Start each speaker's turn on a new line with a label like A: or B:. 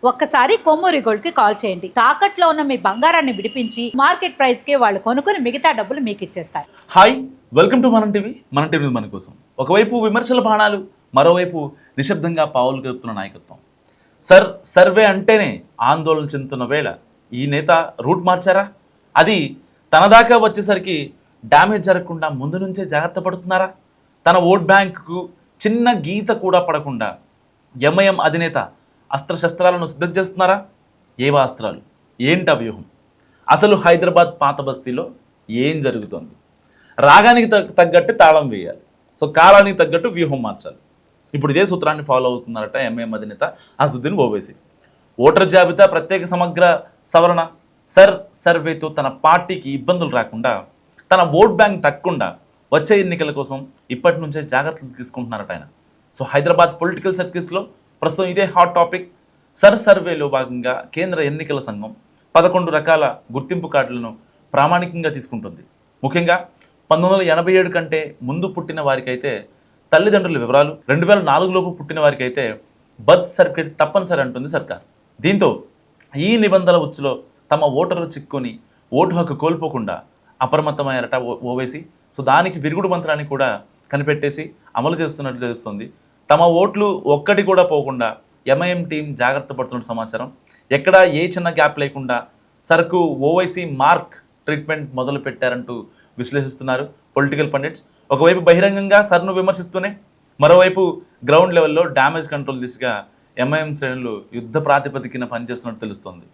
A: ఒక్కసారి కొమ్మూరి గోల్డ్ కి కాల్ చేయండి. తాకట్లో ఉన్న మీ బంగారాన్ని విడిపించి మార్కెట్ ప్రైస్ కి వాళ్ళు కొనుక్కుని మిగతా డబ్బులు మీకు ఇచ్చేస్తారు.
B: హాయ్, వెల్కమ్ టు మన టీవీ. మన టీవీ మన కోసం. ఒకవైపు విమర్శల బాణాలు, మరోవైపు నిశ్శబ్దంగా పావులు కలుపుతున్న నాయకత్వం. సర్వే అంటేనే ఆందోళన చెందుతున్న వేళ ఈ నేత రూట్ మార్చారా? అది తన దాకా వచ్చేసరికి డ్యామేజ్ జరగకుండా ముందు నుంచే జాగ్రత్త పడుతున్నారా? తన ఓట్ బ్యాంకుకు చిన్న గీత కూడా పడకుండా ఎంఐఎం అధినేత అస్త్రశస్త్రాలను సిద్ధం చేస్తున్నారా? ఏవా అస్త్రాలు? ఏంటా వ్యూహం? అసలు హైదరాబాద్ పాత బస్తీలో ఏం జరుగుతోంది? రాగానికి తగ్గట్టు తాళం వేయాలి, సో కాలానికి తగ్గట్టు వ్యూహం మార్చాలి. ఇప్పుడు ఇదే సూత్రాన్ని ఫాలో అవుతున్నారట ఎంఐఎం అధినేత అసదుద్దీన్ ఓవైసీ. ఓటర్ జాబితా ప్రత్యేక సమగ్ర సవరణ సర్వేతో తన పార్టీకి ఇబ్బందులు రాకుండా, తన ఓట్ బ్యాంక్ తగ్గకుండా వచ్చే ఎన్నికల కోసం ఇప్పటి నుంచే జాగ్రత్తలు తీసుకుంటున్నారట ఆయన. సో హైదరాబాద్ పొలిటికల్ సర్కిల్స్లో ప్రస్తుతం ఇదే హాట్ టాపిక్. సర్వేలో భాగంగా కేంద్ర ఎన్నికల సంఘం 11 రకాల గుర్తింపు కార్డులను ప్రామాణికంగా తీసుకుంటుంది. ముఖ్యంగా 1987 కంటే ముందు పుట్టిన వారికైతే తల్లిదండ్రుల వివరాలు, 2004 లోపు పుట్టిన వారికైతే బర్త్ సర్టిఫికేట్ తప్పనిసరి అంటుంది సర్కార్. దీంతో ఈ నిబంధనల ఉచ్చులో తమ ఓటర్లు చిక్కుని ఓటు హక్కు కోల్పోకుండా అప్రమత్తమయ్యారట ఓవైసీ. సో దానికి విరుగుడు మంత్రాన్ని కూడా కనిపెట్టేసి అమలు చేస్తున్నట్లు తెలుస్తుంది. తమ ఓట్లు ఒక్కటి కూడా పోకుండా ఎంఐఎం టీం జాగ్రత్త పడుతున్న సమాచారం. ఎక్కడా ఏ చిన్న గ్యాప్ లేకుండా సరకు ఓవైసీ మార్క్ ట్రీట్మెంట్ మొదలు పెట్టారంటూ విశ్లేషిస్తున్నారు పొలిటికల్ పండిట్స్. ఒకవైపు బహిరంగంగా సర్ను విమర్శిస్తూనే, మరోవైపు గ్రౌండ్ లెవెల్లో డ్యామేజ్ కంట్రోల్ దిశగా ఎంఐఎం శ్రేణులు యుద్ధ ప్రాతిపదికన పనిచేస్తున్నట్టు తెలుస్తోంది.